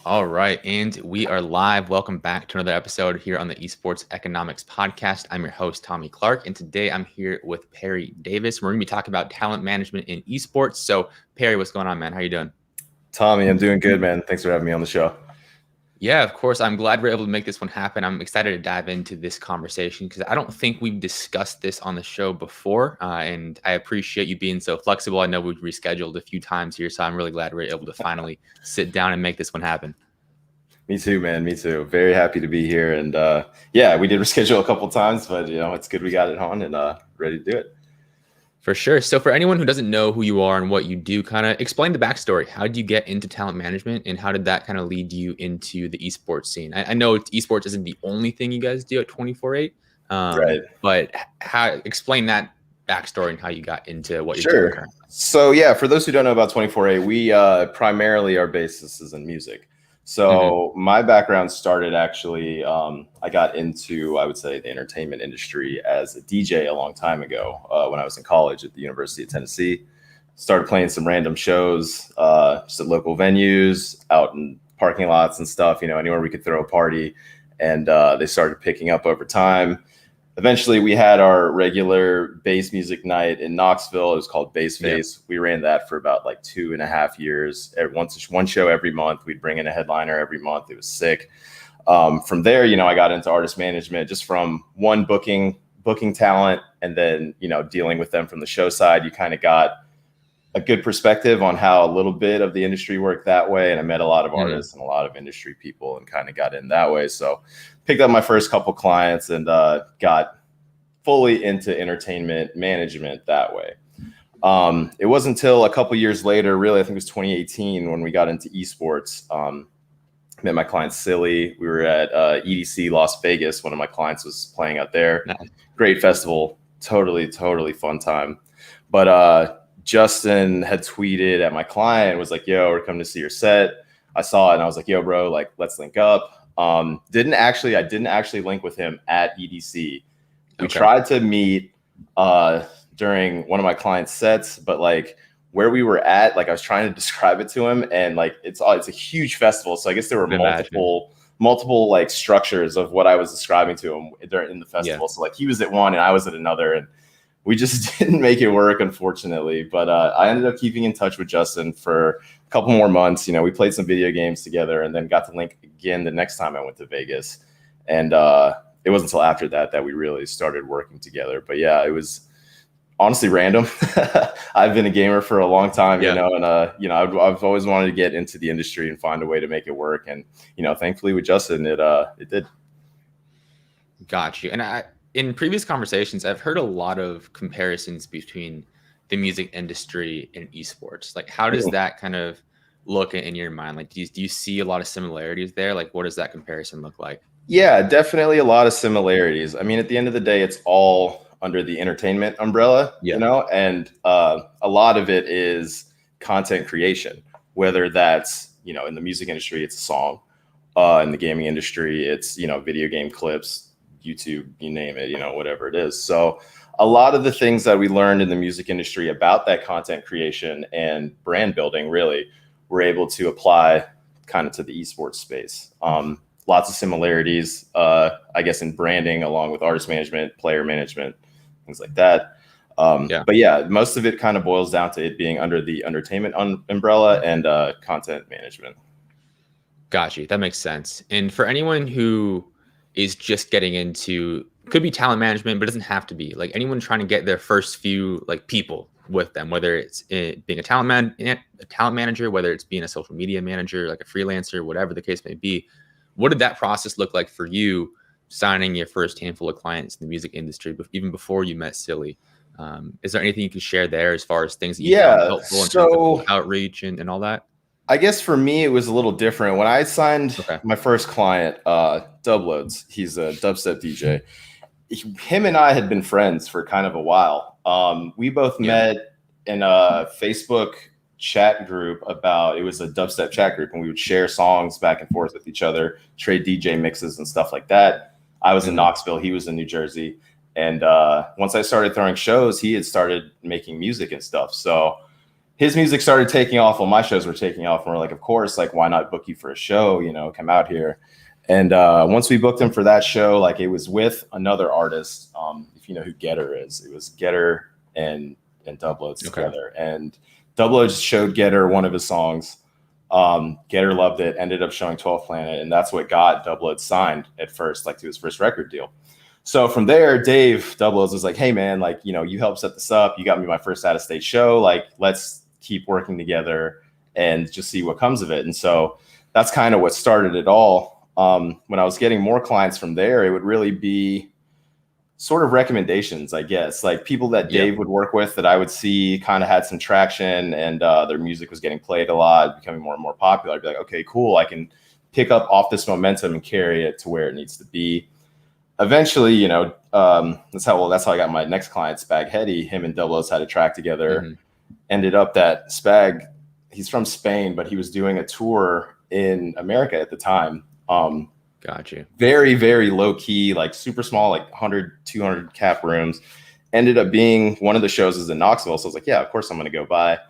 All right, and we are live. Welcome back to another episode here on the Esports Economics podcast. I'm your host, Tommy Clark, and today I'm here with Perry Davis. We're going to be talking about talent management in esports. So, Perry, what's going on, man? How you doing? Tommy, I'm doing good, man. Thanks for having me on the show. Yeah, of course. I'm glad we're able to make this one happen. I'm excited to dive into this conversation because I don't think we've discussed this on the show before, and I appreciate you being so flexible. I know we've rescheduled a few times here, so I'm really glad we're able to finally sit down and make this one happen. Me too, man. Me too. Very happy to be here. And yeah, we did reschedule a couple times, but it's good we got it on and ready to do it. For sure. So for anyone who doesn't know who you are and what you do, kind of explain the backstory. How did you get into talent management and how did that kind of lead you into the esports scene? I know esports isn't the only thing you guys do at 24/8, right? But explain that backstory and how you got into what you're doing currently. So yeah, for those who don't know about 24/8, we primarily our basis is in music. So my background started actually, I got into, I would say, the entertainment industry as a DJ a long time ago when I was in college at the University of Tennessee. Started playing some random shows, just at local venues, out in parking lots and stuff, anywhere we could throw a party. And they started picking up over time. Eventually, we had our regular bass music night in Knoxville. It was called Bass Face. Yep. We ran that for about like 2.5 years. One show every month. We'd bring in a headliner every month. It was sick. From there, I got into artist management just from one booking talent, and then dealing with them from the show side. You kind of got a good perspective on how a little bit of the industry worked that way. And I met a lot of artists and a lot of industry people and kind of got in that way. So picked up my first couple clients and got fully into entertainment management that way. It wasn't until a couple years later, really, I think it was 2018 when we got into esports. Met my client Silly. We were at EDC Las Vegas. One of my clients was playing out there. Nice. Great festival. Totally fun time. But Justin had tweeted at my client, was like, yo, we're coming to see your set. I saw it and I was like, yo, bro, like, let's link up. I didn't actually link with him at EDC. We tried to meet during one of my client's sets, but like where we were at, like I was trying to describe it to him, and like it's a huge festival. So I guess there were multiple like structures of what I was describing to him in the festival. Yeah. So like he was at one and I was at another, and we just didn't make it work, unfortunately. But I ended up keeping in touch with Justin for a couple more months. We played some video games together and then got to link again the next time I went to Vegas. And it wasn't until after that we really started working together. But yeah, it was honestly random. I've been a gamer for a long time, and I've always wanted to get into the industry and find a way to make it work. And, thankfully with Justin, it did. Got you. And in previous conversations, I've heard a lot of comparisons between the music industry and esports. Like, how does that kind of look in your mind? Like, do you see a lot of similarities there? Like, what does that comparison look like? Yeah, definitely a lot of similarities. I mean, at the end of the day, it's all under the entertainment umbrella, and a lot of it is content creation, whether that's, in the music industry, it's a song, in the gaming industry, it's, video game clips, YouTube, you name it, whatever it is. So a lot of the things that we learned in the music industry about that content creation and brand building, really, we're able to apply kind of to the esports space. Lots of similarities, I guess, in branding, along with artist management, player management, things like that. But yeah, most of it kind of boils down to it being under the entertainment umbrella and content management. Got you. That makes sense. And for anyone who is just getting into, could be talent management, but doesn't have to be, like anyone trying to get their first few like people with them, whether it's being a talent manager, whether it's being a social media manager, like a freelancer, whatever the case may be. What did that process look like for you signing your first handful of clients in the music industry, but even before you met Silly? Is there anything you can share there as far as things that you found helpful in terms of outreach and all that? I guess for me, it was a little different. When I signed my first client, Dubloads, he's a dubstep DJ. Him and I had been friends for kind of a while. We both met in a Facebook chat group it was a dubstep chat group, and we would share songs back and forth with each other, trade DJ mixes and stuff like that. I was in Knoxville, he was in New Jersey. And once I started throwing shows, he had started making music and stuff. So his music started taking off while my shows were taking off. And we're like, of course, like, why not book you for a show? You know, come out here. And once we booked him for that show, like, it was with another artist. If you know who Getter is, it was Getter and Doubloads together. And Doubloads showed Getter one of his songs. Getter loved it, ended up showing 12th Planet, and that's what got Doubloads signed at first, like, to his first record deal. So from there, Dave Doubloads was like, hey man, like, you know, you helped set this up. You got me my first out of state show. Like, let's keep working together and just see what comes of it. And so that's kind of what started it all. When I was getting more clients from there, it would really be sort of recommendations, I guess, like people that Dave would work with that I would see kind of had some traction, and their music was getting played a lot, becoming more and more popular. I'd be like, okay, cool. I can pick up off this momentum and carry it to where it needs to be. Eventually, you know, that's how I got my next client, Spag Hetty. Him and Doubloads had a track together. Ended up that Spag, he's from Spain, but he was doing a tour in America at the time. Got you. Very, very low key, like super small, like 100, 200 cap rooms. Ended up being one of the shows is in Knoxville. So I was like, yeah, of course I'm going to go by.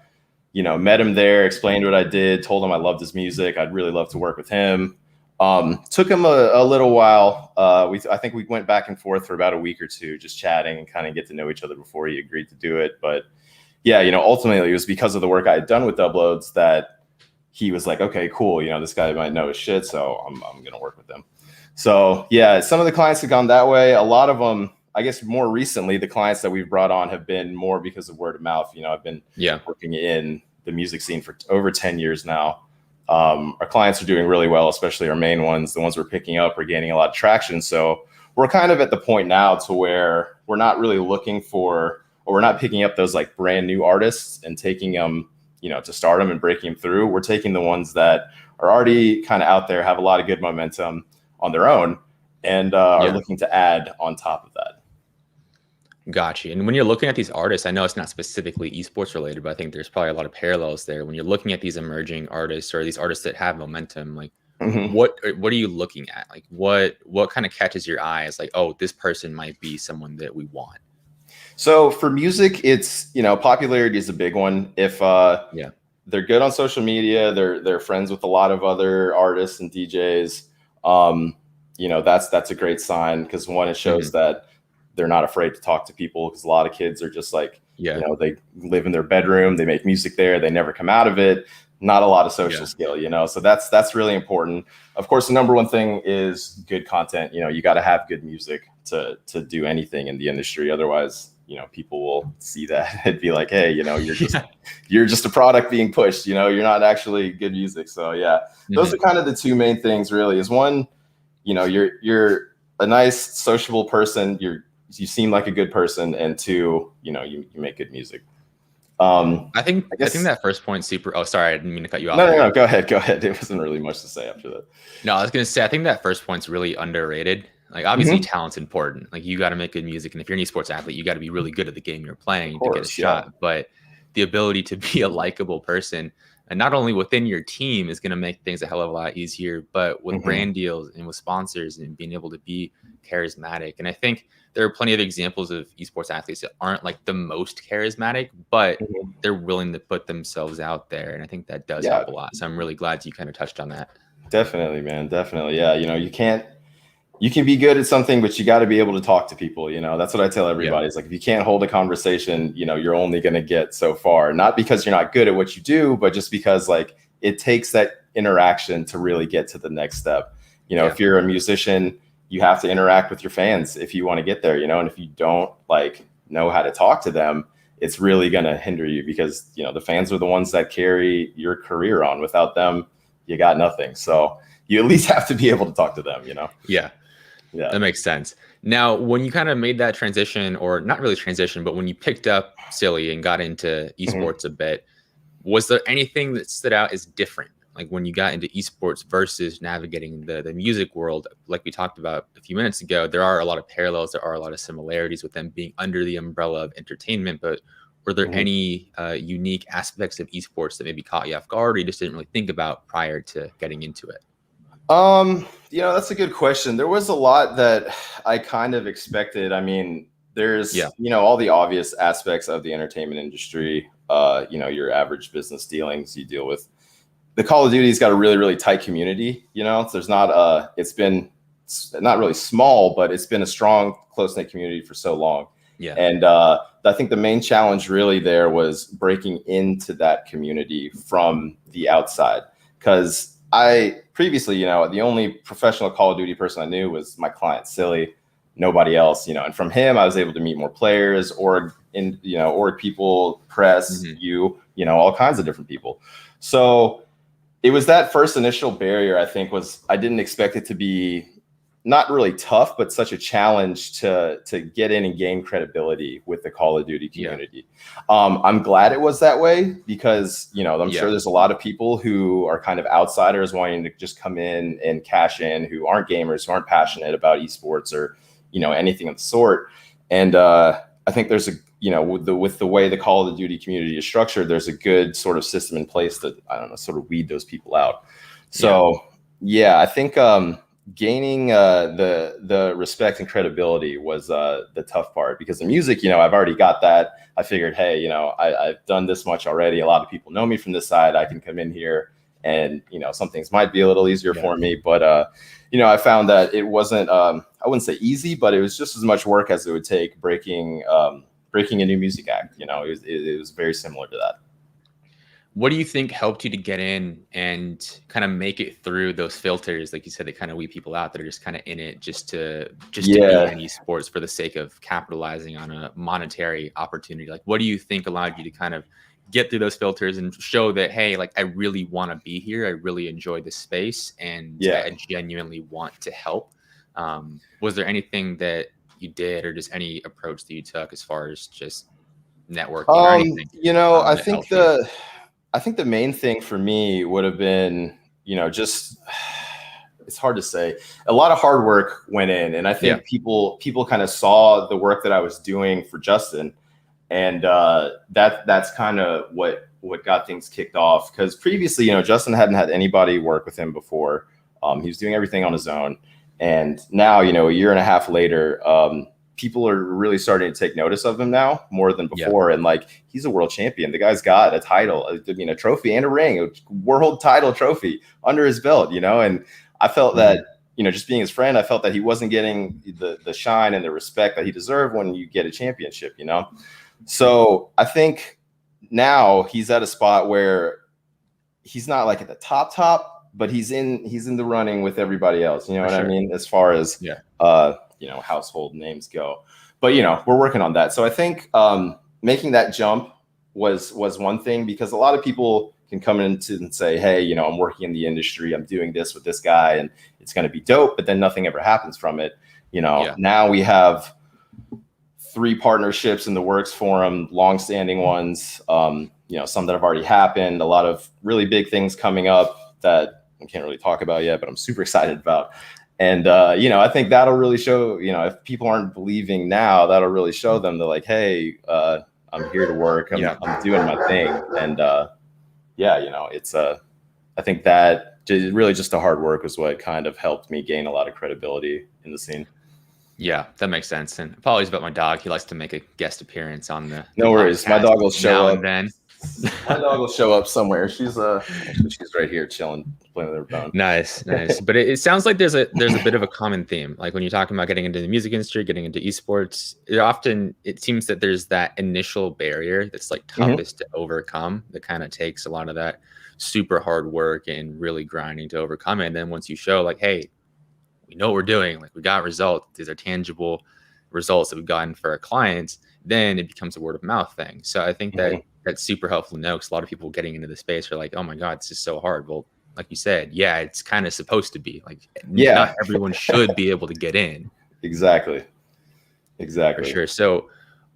You know, met him there, explained what I did, told him I loved his music. I'd really love to work with him. Took him a little while. I think we went back and forth for about a week or two, just chatting and kind of get to know each other before he agreed to do it. But yeah, you know, ultimately it was because of the work I had done with Doubloads that he was like, okay, cool. You know, this guy might know his shit, so I'm going to work with them. So yeah, some of the clients have gone that way. A lot of them, I guess more recently, the clients that we've brought on have been more because of word of mouth. You know, I've been working in the music scene for over 10 years now. Our clients are doing really well, especially our main ones. The ones we're picking up are gaining a lot of traction. So we're kind of at the point now to where we're not really looking for, or we're not picking up those like brand new artists and taking them, you know, to stardom and breaking them through. We're taking the ones that are already kind of out there, have a lot of good momentum on their own, and are looking to add on top of that. Gotcha. And when you're looking at these artists, I know it's not specifically esports related, but I think there's probably a lot of parallels there. When you're looking at these emerging artists or these artists that have momentum, like what are you looking at? Like what kind of catches your eye as like, oh, this person might be someone that we want? So for music, it's, you know, popularity is a big one. If they're good on social media, they're friends with a lot of other artists and DJs, you know, that's a great sign, because one, it shows that they're not afraid to talk to people, because a lot of kids are just like, you know, they live in their bedroom, they make music there, they never come out of it. Not a lot of social skill, you know, so that's really important. Of course, the number one thing is good content. You know, you got to have good music to do anything in the industry. Otherwise, you know, people will see that and be like, hey, you know, you're just a product being pushed, you know, you're not actually good music. So yeah, those are kind of the two main things really. Is one, you know, you're a nice sociable person, you seem like a good person, and two, you know, you make good music. I think that first point super. Oh, sorry, I didn't mean to cut you off. No, go ahead. It wasn't really much to say after that. No, I was gonna say I think that first point's really underrated. Like obviously talent's important. Like you got to make good music, and if you're an esports athlete, you got to be really good at the game you're playing to get a shot. But the ability to be a likable person, and not only within your team, is going to make things a hell of a lot easier, but with brand deals and with sponsors and being able to be charismatic. And I think there are plenty of examples of esports athletes that aren't like the most charismatic, but they're willing to put themselves out there. And I think that does help a lot. So I'm really glad you kind of touched on that. Definitely, man. Definitely. Yeah. You know, you can be good at something, but you got to be able to talk to people. You know, that's what I tell everybody. It's like, if you can't hold a conversation, you know, you're only going to get so far, not because you're not good at what you do, but just because like it takes that interaction to really get to the next step. You know, if you're a musician, you have to interact with your fans if you want to get there, you know, and if you don't like know how to talk to them, it's really going to hinder you, because, you know, the fans are the ones that carry your career on. Without them, you got nothing. So you at least have to be able to talk to them, you know? Yeah, that makes sense. Now, when you kind of made that transition, or not really transition, but when you picked up Silly and got into esports a bit, was there anything that stood out as different? Like when you got into esports versus navigating the music world, like we talked about a few minutes ago, there are a lot of parallels. There are a lot of similarities with them being under the umbrella of entertainment. But were there any unique aspects of esports that maybe caught you off guard, or you just didn't really think about prior to getting into it? You know, that's a good question. There was a lot that I kind of expected. I mean, there's, you know, all the obvious aspects of the entertainment industry. your average business dealings. You deal with the Call of Duty's got a really, really tight community. So there's not it's been not really small, but it's been a strong, close-knit community for so long. Yeah. And I think the main challenge really there was breaking into that community from the outside. Because I previously, the only professional Call of Duty person I knew was my client, Silly, nobody else, and from him, I was able to meet more players, org people, press, all kinds of different people. So it was that first initial barrier, I think, I didn't expect it to be not really tough, but such a challenge to get in and gain credibility with the Call of Duty community. Yeah. I'm glad it was that way because, I'm sure there's a lot of people who are kind of outsiders wanting to just come in and cash in, who aren't gamers, who aren't passionate about esports or, anything of the sort. And I think there's with the way the Call of Duty community is structured, there's a good sort of system in place that, sort of weed those people out. So, I think gaining the respect and credibility was the tough part, because the music, I've already got that. I figured, hey, I've done this much already. A lot of people know me from this side. I can come in here and, some things might be a little easier for me. But, I found that it wasn't, I wouldn't say easy, but it was just as much work as it would take breaking a new music act. It was very similar to that. What do you think helped you to get in and kind of make it through those filters? Like you said, that kind of weed people out that are just kind of in it just to be in esports for the sake of capitalizing on a monetary opportunity. Like, what do you think allowed you to kind of get through those filters and show that, hey, like, I really want to be here. I really enjoy this space and I genuinely want to help. Was there anything that you did or just any approach that you took as far as just networking or anything? I think the main thing for me would have been, just, it's hard to say. A lot of hard work went in, and I think people kind of saw the work that I was doing for Justin, and that's kind of what got things kicked off. Because previously, Justin hadn't had anybody work with him before. He was doing everything on his own, and now, a year and a half later, people are really starting to take notice of him now more than before. And like, he's a world champion. The guy's got a title, a trophy and a ring, a world title trophy under his belt, and I felt that, just being his friend, I felt that he wasn't getting the shine and the respect that he deserved when you get a championship, So I think now he's at a spot where he's not like at the top, but he's in the running with everybody else. You know what I mean? As far as, household names go, but we're working on that. So I think making that jump was one thing, because a lot of people can come into and say, hey, I'm working in the industry, I'm doing this with this guy, and it's going to be dope, but then nothing ever happens from it. Now we have 3 partnerships in the works for him, long-standing ones, some that have already happened, a lot of really big things coming up that I can't really talk about yet, but I'm super excited about. And, I think that'll really show, if people aren't believing now, that'll really show them. They're like, hey, I'm here to work. I'm doing my thing. And, it's, I think that really just the hard work was what kind of helped me gain a lot of credibility in the scene. Yeah, that makes sense. And apologies about my dog. He likes to make a guest appearance on the No worries. My dog will show up. Then. My dog will show up somewhere. She's right here chilling, playing with her bone. Nice. But it sounds like there's a bit of a common theme. Like when you're talking about getting into the music industry, getting into esports, it seems that there's that initial barrier that's like toughest to overcome. That kind of takes a lot of that super hard work and really grinding to overcome it. And then once you show like, hey, we know what we're doing, like we got results, these are tangible results that we've gotten for our clients, then it becomes a word of mouth thing. So I think that that's super helpful to know, because a lot of people getting into the space are like, oh my God, this is so hard. Well, like you said, it's kind of supposed to be like, not everyone should be able to get in. Exactly. For sure. So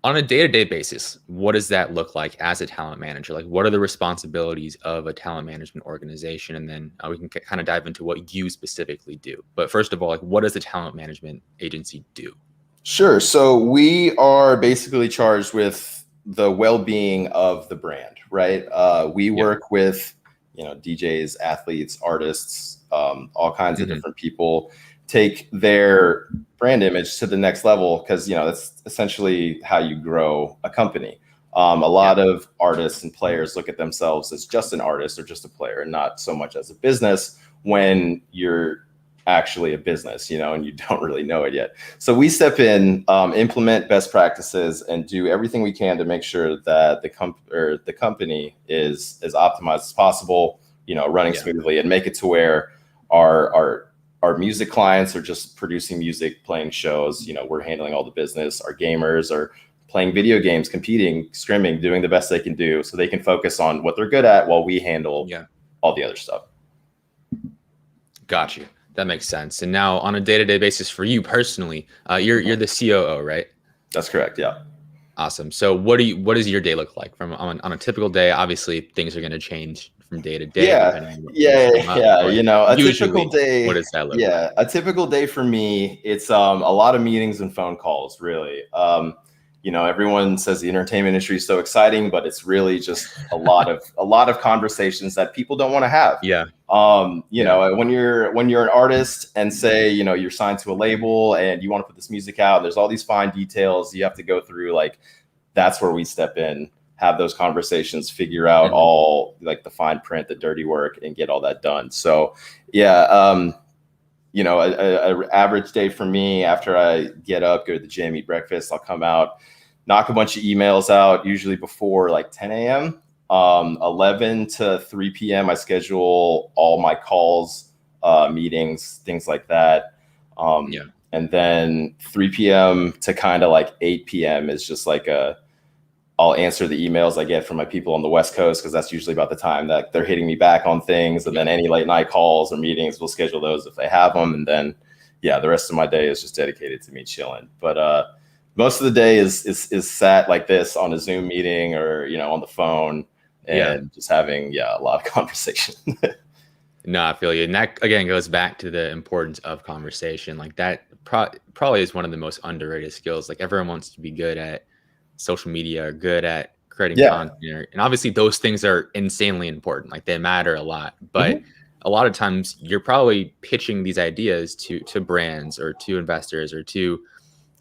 on a day-to-day basis, what does that look like as a talent manager? Like, what are the responsibilities of a talent management organization? And then we can kind of dive into what you specifically do. But first of all, like, what does a talent management agency do? Sure. So we are basically charged with the well-being of the brand, right? We work with, DJs, athletes, artists, all kinds of different people, take their brand image to the next level, because, that's essentially how you grow a company. A lot of artists and players look at themselves as just an artist or just a player and not so much as a business when you're actually a business, and you don't really know it yet. So we step in, implement best practices, and do everything we can to make sure that the company is as optimized as possible, running smoothly, and make it to where our music clients are just producing music, playing shows. We're handling all the business. Our gamers are playing video games, competing, scrimming, doing the best they can do, so they can focus on what they're good at while we handle all the other stuff. Got you. That makes sense. And now, on a day-to-day basis for you personally, you're the COO, right? That's correct. Yeah. Awesome. So what does your day look like on a typical day? Obviously, things are going to change from day to day. A typical day. What does that look like? A typical day for me, it's a lot of meetings and phone calls, really. Everyone says the entertainment industry is so exciting, but it's really just a lot of conversations that people don't want to have. When you're an artist and say, you're signed to a label and you want to put this music out, there's all these fine details you have to go through. Like, that's where we step in, have those conversations, figure out all like the fine print, the dirty work, and get all that done. So a average day for me, after I get up, go to the gym, eat breakfast, I'll come out, knock a bunch of emails out, usually before like 10 a.m. 11 to 3 p.m. I schedule all my calls, meetings, things like that. And then 3 p.m. to kind of like 8 p.m. is just like I'll answer the emails I get from my people on the West Coast, because that's usually about the time that they're hitting me back on things. And then any late night calls or meetings, we'll schedule those if they have them. And then, the rest of my day is just dedicated to me chilling. But most of the day is sat like this on a Zoom meeting or, on the phone and just having, a lot of conversation. No, I feel you. And that, again, goes back to the importance of conversation. Like, that probably is one of the most underrated skills. Like, everyone wants to be good at social media or good at creating content. And obviously those things are insanely important. Like, they matter a lot. But a lot of times you're probably pitching these ideas to brands or to investors or to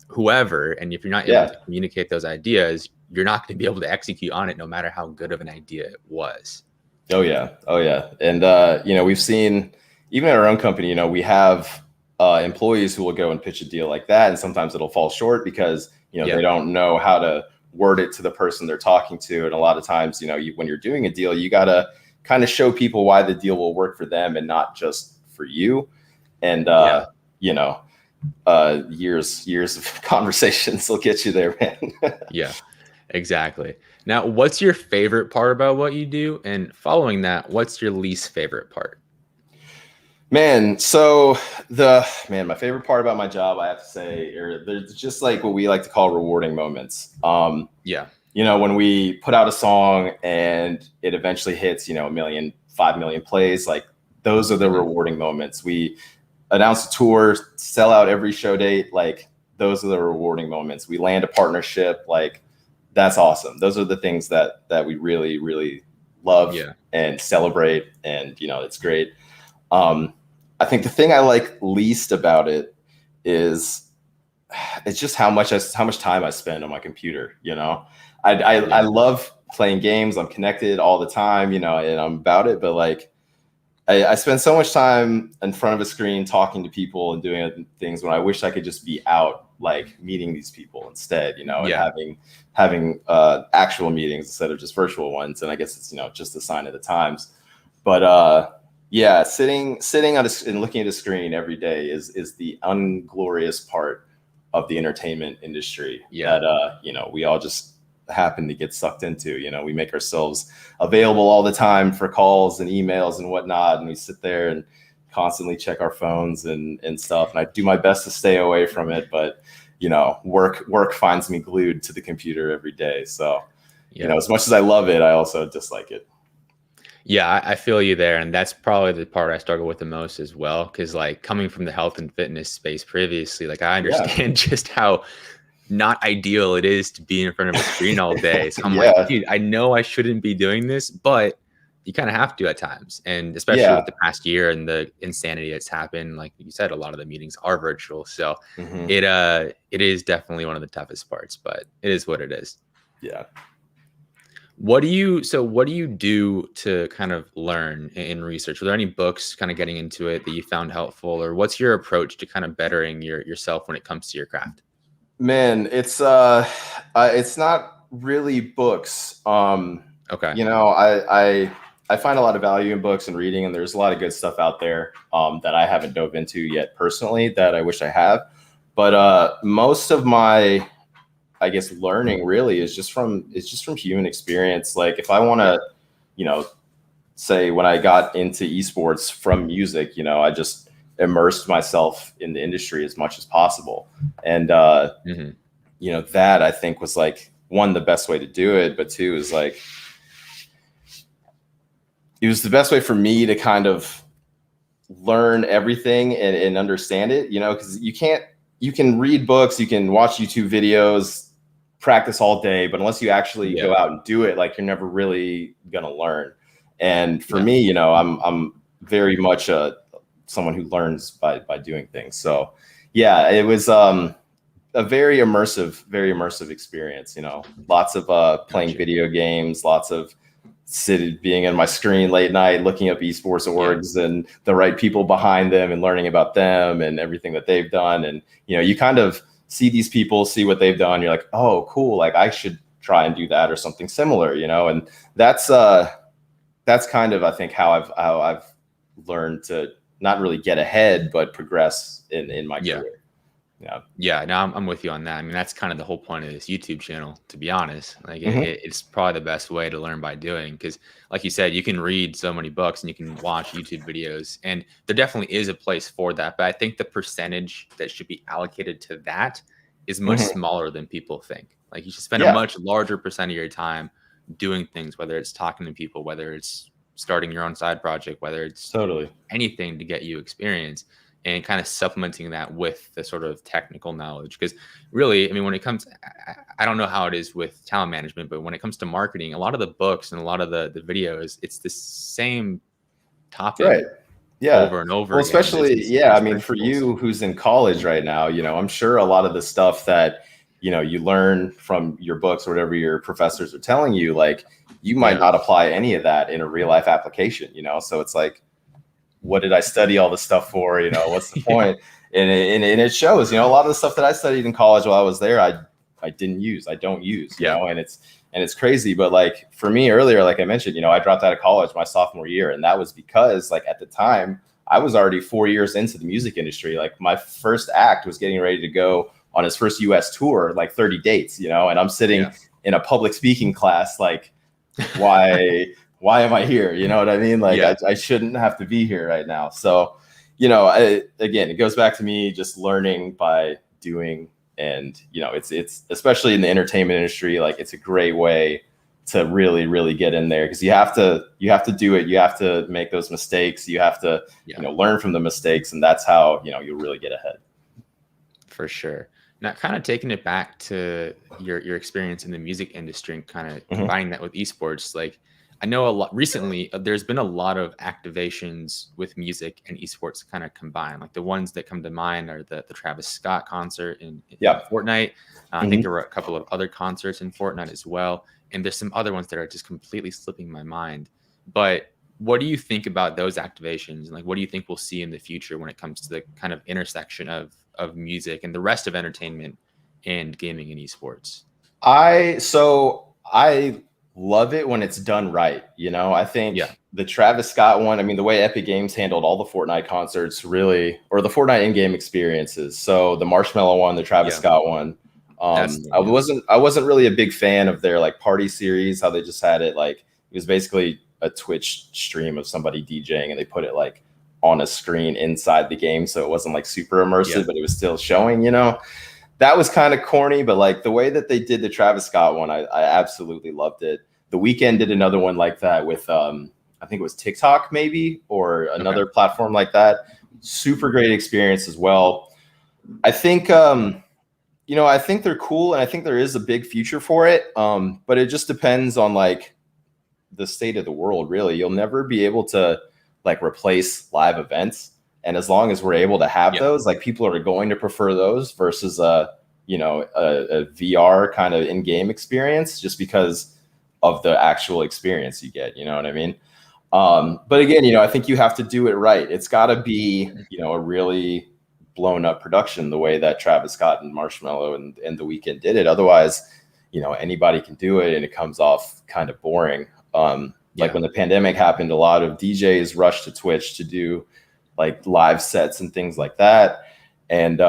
whoever. And if you're not able to communicate those ideas, you're not going to be able to execute on it, no matter how good of an idea it was. Oh yeah. And, we've seen, even at our own company, we have employees who will go and pitch a deal like that. And sometimes it'll fall short because, they don't know how to word it to the person they're talking to. And a lot of times, when you're doing a deal, you got to kind of show people why the deal will work for them and not just for you. And, years of conversations will get you there, man. Yeah, exactly. Now, what's your favorite part about what you do? And following that, what's your least favorite part? Man, my favorite part about my job, I have to say, there's just like what we like to call rewarding moments. When we put out a song and it eventually hits, 1 million, 5 million plays, like, those are the rewarding moments. We announce a tour, sell out every show date, like, those are the rewarding moments. We land a partnership, like, that's awesome. Those are the things that we really, really love and celebrate, and it's great. I think the thing I like least about it is it's just how much time I spend on my computer. I love playing games. I'm connected all the time, and I'm about it. But like, I spend so much time in front of a screen talking to people and doing things when I wish I could just be out, like, meeting these people instead, and having actual meetings instead of just virtual ones. And I guess it's, just a sign of the times. But sitting and looking at a screen every day is the unglorious part of the entertainment industry that we all just happen to get sucked into. We make ourselves available all the time for calls and emails and whatnot, and we sit there and constantly check our phones and stuff. And I do my best to stay away from it, but work finds me glued to the computer every day. So as much as I love it, I also dislike it. Yeah, I feel you there. And that's probably the part I struggle with the most as well. Because, like, coming from the health and fitness space previously, like, I understand just how not ideal it is to be in front of a screen all day. So I'm like, dude, I know I shouldn't be doing this, but you kind of have to at times. And especially with the past year and the insanity that's happened, like you said, a lot of the meetings are virtual. So it is definitely one of the toughest parts, but it is what it is. Yeah. What do you do to kind of learn in research? Were there any books kind of getting into it that you found helpful, or what's your approach to kind of bettering yourself when it comes to your craft? Man, it's not really books. Okay. I find a lot of value in books and reading, and there's a lot of good stuff out there that I haven't dove into yet personally that I wish I have. But most of my, I guess, learning really is just from human experience. Like if I want Yeah. to, you know, say when I got into esports from music, I just immersed myself in the industry as much as possible. And Hmm. that I think was like one, the best way to do it, but two is like it was the best way for me to kind of learn everything and understand it, because you can read books, you can watch YouTube videos, practice all day, but unless you actually Yeah. go out and do it, like you're never really gonna learn. And for Yeah. me, I'm very much someone who learns by doing things. So yeah, it was a very immersive experience. Lots of playing Gotcha. video games, lots of being in my screen late night, looking up esports Yeah. orgs and the right people behind them and learning about them and everything that they've done. And, you kind of see these people, see what they've done. You're like, oh, cool. Like I should try and do that or something similar, and that's kind of, I think, how I've learned to not really get ahead, but progress in my Yeah. career. Yeah. Yeah, no, I'm with you on that. I mean, that's kind of the whole point of this YouTube channel, to be honest. Like, Hmm. it's probably the best way to learn by doing, because, like you said, you can read so many books and you can watch YouTube videos, and there definitely is a place for that. But I think the percentage that should be allocated to that is much Hmm. smaller than people think. Like, you should spend a Yeah, much larger percent of your time doing things, whether it's talking to people, whether it's starting your own side project, whether it's totally. anything to get you experience, and kind of supplementing that with the sort of technical knowledge. Because really, I mean, when it comes, I don't know how it is with talent management, but when it comes to marketing, a lot of the books and a lot of the videos, it's the same topic Right. Yeah. over and over Well, again. There's especially, these yeah. I these mean, for principles. you who's in college right now, I'm sure a lot of the stuff that, you learn from your books or whatever your professors are telling you, like you might Yeah. not apply any of that in a real life application, So it's like, what did I study all this stuff for? What's the Yeah. point? And it shows, a lot of the stuff that I studied in college while I was there, I didn't use, I don't use, Yeah. and it's crazy. But like for me earlier, like I mentioned, I dropped out of college my sophomore year. And that was because like at the time I was already 4 years into the music industry. Like my first act was getting ready to go on his first US tour, like 30 dates, and I'm sitting Yeah. in a public speaking class, like, why am I here? You know what I mean? Like Yeah. I shouldn't have to be here right now. So, again, it goes back to me just learning by doing. And, it's especially in the entertainment industry, like it's a great way to really, really get in there, because you have to do it. You have to make those mistakes. You have to, Yeah. learn from the mistakes. And that's how, you'll really get ahead. For sure. Now, kind of taking it back to your experience in the music industry and kind of Hmm. combining that with esports, like I know a lot recently, there's been a lot of activations with music and esports kind of combined. Like the ones that come to mind are the Travis Scott concert in Yeah. Fortnite. I think Hmm. there were a couple of other concerts in Fortnite as well, and there's some other ones that are just completely slipping my mind. But what do you think about those activations, and like what do you think we'll see in the future when it comes to the kind of intersection of music and the rest of entertainment and gaming and esports? I love it when it's done right. I Yeah. think the Travis Scott one, I mean, the way Epic Games handled all the Fortnite concerts really, or the Fortnite in-game experiences. So the Marshmallow one, the Travis Yeah. Scott one. That's the I one. Yeah. wasn't really a big fan of their like party series, how they just had it like it was basically a Twitch stream of somebody DJing and they put it like on a screen inside the game. So it wasn't like super immersive, Yeah. but it was still showing, that was kind of corny, but like the way that they did the Travis Scott one, I absolutely loved it. The Weeknd did another one like that with I think it was TikTok maybe, or Okay. another platform like that. Super great experience as well. I think I think they're cool, and I think there is a big future for it. But it just depends on like the state of the world, really. You'll never be able to like replace live events. And as long as we're able to have Yeah. those, like people are going to prefer those versus a VR kind of in-game experience, just because of the actual experience you get. You know what I mean? But again, I think you have to do it right. It's got to be, a really blown up production the way that Travis Scott and Marshmello and The Weeknd did it. Otherwise, anybody can do it and it comes off kind of boring. Like when the pandemic happened, a lot of DJs rushed to Twitch to do like live sets and things like that. And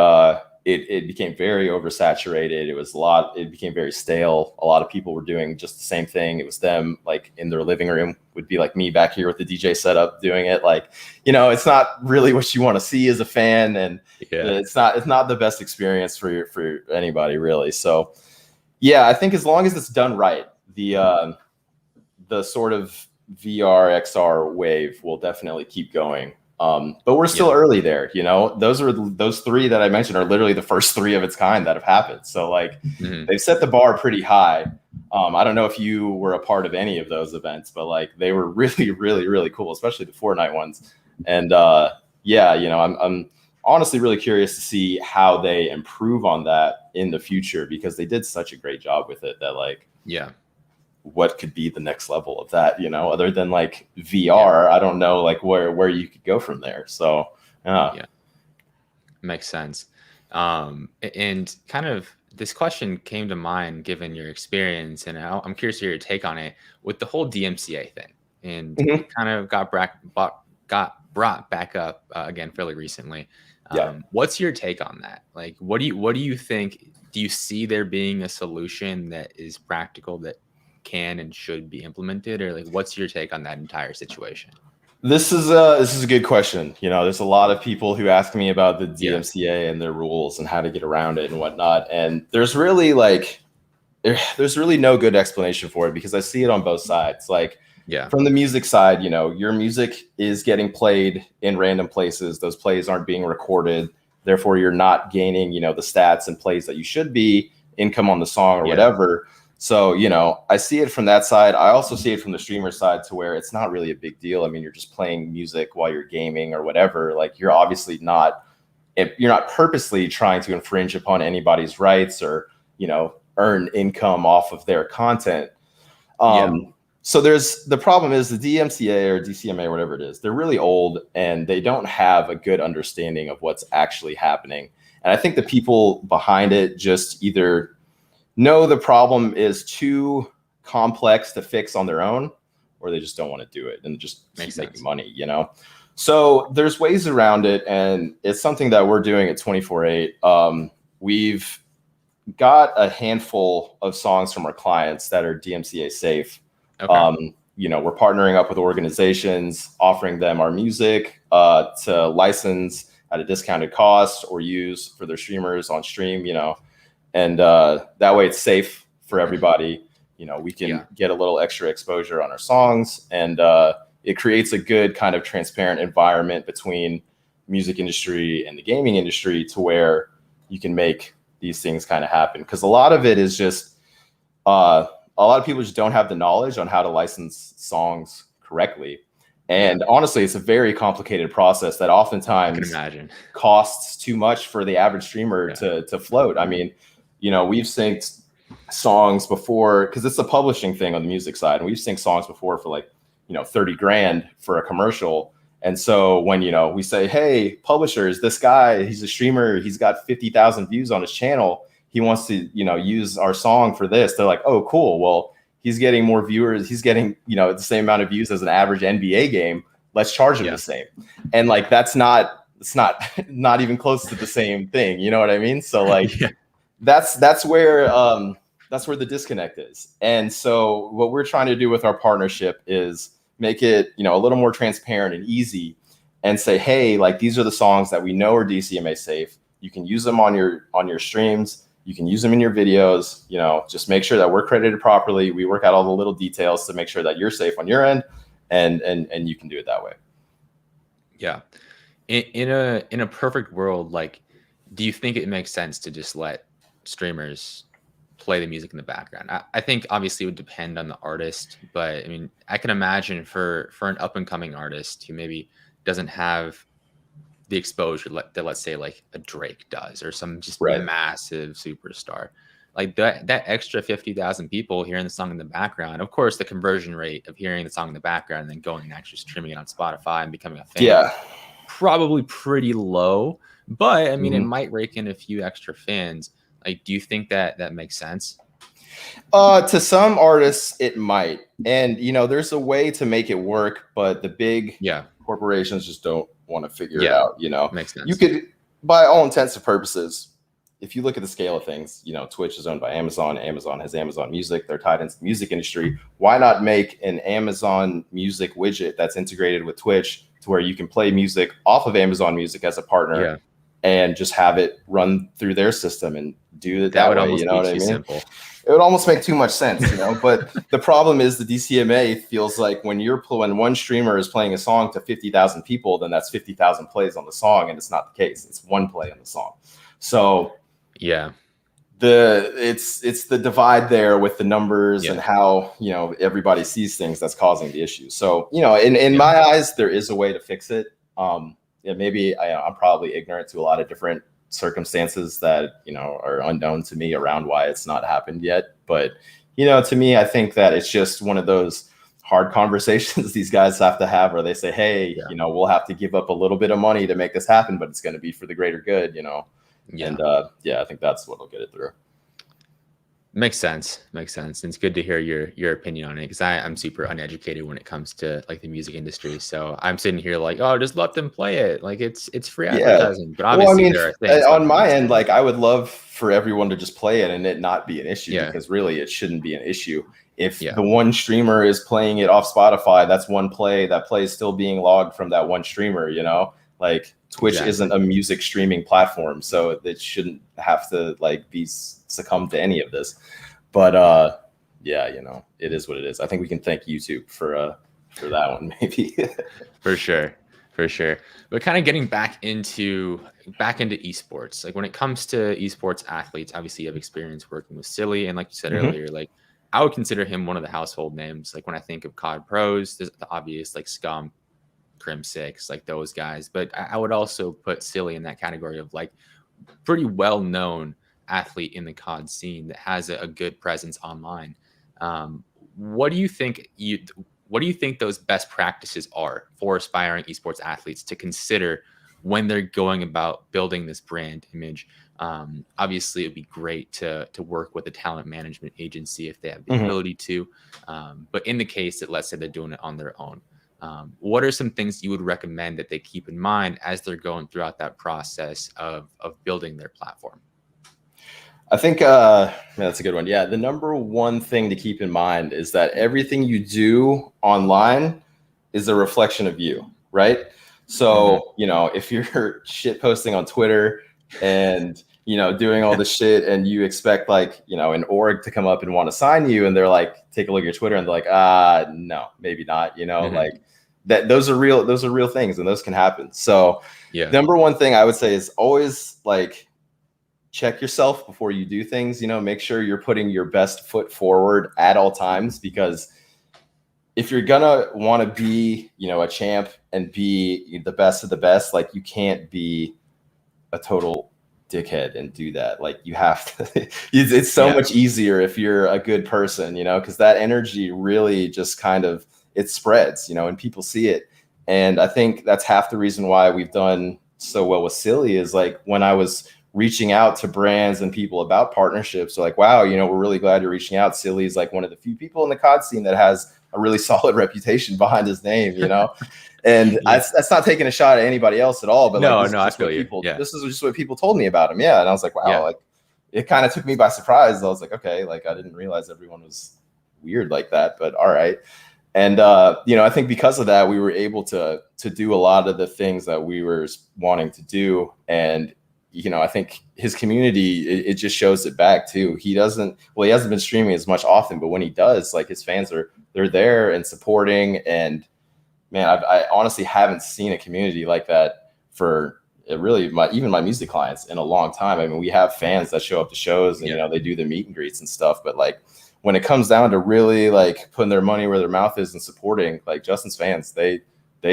it became very oversaturated. It became very stale. A lot of people were doing just the same thing. It was them like in their living room, would be like me back here with the DJ setup doing it. Like, it's not really what you want to see as a fan. And it's not the best experience for anybody really. So yeah, I think as long as it's done right, the sort of VR XR wave will definitely keep going. But we're still early there, those three that I mentioned are literally the first three of its kind that have happened. So like they've set the bar pretty high. I don't know if you were a part of any of those events, but like they were really, really, really cool, especially the Fortnite ones. And I'm honestly really curious to see how they improve on that in the future, because they did such a great job with it that like, what could be the next level of that, other than like VR. I don't know like where you could go from there. So makes sense. And kind of this question came to mind given your experience, and I'm curious to hear your take on it with the whole DMCA thing, and kind of got brought back up again fairly recently. What's your take on that? Like, what do you think? Do you see there being a solution that is practical that can and should be implemented, or like what's your take on that entire situation? This is a good question. There's a lot of people who ask me about the DMCA and their rules and how to get around it and whatnot. And there's really no good explanation for it, because I see it on both sides. Like from the music side, your music is getting played in random places. Those plays aren't being recorded. Therefore, you're not gaining, the stats and plays that you should be, income on the song or whatever. So, I see it from that side. I also see it from the streamer side, to where it's not really a big deal. I mean, you're just playing music while you're gaming or whatever. Like, you're obviously not purposely trying to infringe upon anybody's rights or, earn income off of their content. So the problem is the DMCA or DCMA, whatever it is, they're really old and they don't have a good understanding of what's actually happening. And I think the people behind it just either know the problem is too complex to fix on their own, or they just don't want to do it and just keep making money, So there's ways around it, and it's something that we're doing at 24/8. We've got a handful of songs from our clients that are DMCA safe. Okay. We're partnering up with organizations, offering them our music to license at a discounted cost or use for their streamers on stream, and that way it's safe for everybody. We can get a little extra exposure on our songs, and it creates a good kind of transparent environment between music industry and the gaming industry, to where you can make these things kind of happen. Because a lot of it is just a lot of people just don't have the knowledge on how to license songs correctly. And honestly, it's a very complicated process that oftentimes costs too much for the average streamer to float. I mean, we've synced songs before, because it's a publishing thing on the music side, and we've synced songs before for like, 30 grand for a commercial. And so when, we say, hey, publishers, this guy, he's a streamer, he's got 50,000 views on his channel, he wants to, use our song for this. They're like, oh, cool. Well, he's getting more viewers. He's getting, the same amount of views as an average NBA game. Let's charge him the same. And like, it's not even close to the same thing. You know what I mean? So like, that's where the disconnect is. And so what we're trying to do with our partnership is make it, a little more transparent and easy, and say, hey, like, these are the songs that we know are DCMA safe. You can use them on your streams. You can use them in your videos. Just make sure that we're credited properly. We work out all the little details to make sure that you're safe on your end, and you can do it that way. Yeah. In a perfect world, like, do you think it makes sense to just let streamers play the music in the background? I think obviously it would depend on the artist, but I mean, I can imagine for an up and coming artist who maybe doesn't have the exposure that, let's say, like a Drake does, or some just massive superstar. like that extra 50,000 people hearing the song in the background, of course, the conversion rate of hearing the song in the background and then going and actually streaming it on Spotify and becoming a fan, Yeah. probably pretty low. But I mean, it Mhm. might rake in a few extra fans. Like, do you think that makes sense? To some artists, it might. And, there's a way to make it work, but the big Yeah. corporations just don't want to figure it Yeah. out. Makes You sense. could, by all intents and purposes, if you look at the scale of things, Twitch is owned by Amazon. Amazon has Amazon Music. They're tied into the music industry. Why not make an Amazon Music widget that's integrated with Twitch to where you can play music off of Amazon Music as a partner Yeah. and just have it run through their system and do it That that would way? almost You know be what I too mean? simple. It would almost make too much sense, but the problem is the DCMA feels like when one streamer is playing a song to 50,000 people, then that's 50,000 plays on the song. And it's not the case. It's one play on the song. So Yeah. it's the divide there with the numbers Yeah. and how, everybody sees things that's causing the issue. So, in my eyes, there is a way to fix it. Maybe I'm probably ignorant to a lot of different circumstances that are unknown to me around why it's not happened yet, but to me, I think that it's just one of those hard conversations these guys have to have where they say, hey, we'll have to give up a little bit of money to make this happen, but it's going to be for the greater good. Yeah. And I think that's what'll get it through. Makes sense. And it's good to hear your opinion on it, because I'm super uneducated when it comes to like the music industry. So I'm sitting here like, oh, just let them play it. Like it's free advertising. But obviously there are things on my end, like I would love for everyone to just play it and it not be an issue, because really it shouldn't be an issue. If the one streamer is playing it off Spotify, that's one play. That play is still being logged from that one streamer, like Twitch isn't a music streaming platform, so it shouldn't have to like be succumb to any of this. But it is what it is. I think we can thank YouTube for that one, maybe. For sure. But kind of getting back into esports, like when it comes to esports athletes, obviously you have experience working with Silly, and like you said earlier, like I would consider him one of the household names. Like when I think of COD pros, there's the obvious like Scum, Crim6, like those guys. But I would also put Silly in that category of like pretty well-known athlete in the COD scene that has a good presence online. What do you think those best practices are for aspiring esports athletes to consider when they're going about building this brand image? Obviously, it'd be great to work with a talent management agency if they have the ability to. But in the case that, let's say, they're doing it on their own, what are some things you would recommend that they keep in mind as they're going throughout that process of building their platform? I think that's a good one. Yeah, the number one thing to keep in mind is that everything you do online is a reflection of you, right? So, if you're shit posting on Twitter and, doing all this shit and you expect like, an org to come up and want to sign you, and they're like, take a look at your Twitter and they're like, no, maybe not, like that. Those are real things, and those can happen. So number one thing I would say is always like, check yourself before you do things, make sure you're putting your best foot forward at all times, because if you're gonna want to be, a champ and be the best of the best, like you can't be a total dickhead and do that. Like you have to, it's so much easier if you're a good person, because that energy really just kind of, it spreads, and people see it. And I think that's half the reason why we've done so well with Silly, is like when I was reaching out to brands and people about partnerships, they're like, wow, we're really glad you're reaching out. Silly is like one of the few people in the COD scene that has a really solid reputation behind his name, and that's not taking a shot at anybody else at all, but this is just what people told me about him. And I was like, wow, like it kind of took me by surprise. I was like, okay, like I didn't realize everyone was weird like that, but all right. And I think because of that, we were able to do a lot of the things that we were wanting to do. And I think his community, it just shows it back too. He hasn't been streaming as much often, but when he does, like his fans they're there and supporting. And man, I honestly haven't seen a community like that for really even my music clients in a long time. I mean, we have fans that show up to shows and, they do the meet and greets and stuff, but like when it comes down to really like putting their money where their mouth is and supporting, like Justin's fans, they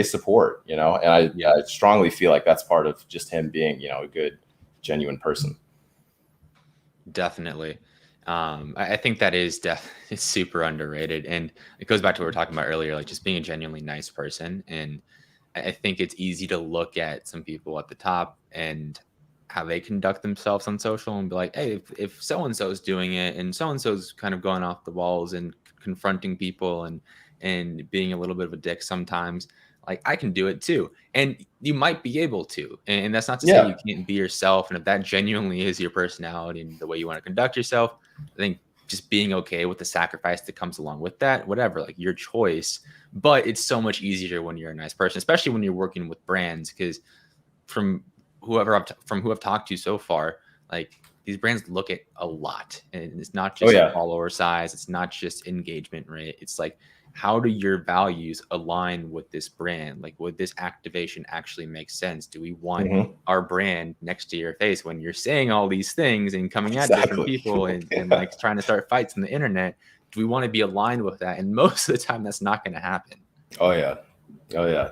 support, and I strongly feel like that's part of just him being, a good, genuine person. Definitely. I think that is definitely super underrated, and it goes back to what we were talking about earlier, like just being a genuinely nice person. And I think it's easy to look at some people at the top and how they conduct themselves on social and be like, hey, if so and so is doing it and so is kind of going off the walls and confronting people and being a little bit of a dick sometimes, like I can do it too. And you might be able to. And that's not to say you Yeah. can't be yourself. And if that genuinely is your personality and the way you want to conduct yourself, I think just being okay with the sacrifice that comes along with that, whatever, like your choice. But it's so much easier when you're a nice person, especially when you're working with brands, because from from who I've talked to so far, like these brands look at a lot, and it's not Oh just yeah. follower size, it's not just engagement rate. It's like, how do your values align with this brand? Like, would this activation actually make sense? Do we want Hmm. our brand next to your face when you're saying all these things and coming at different Exactly. people and Yeah. like trying to start fights on the internet? Do we want to be aligned with that? And most of the time, that's not going to happen. Oh yeah. Oh yeah.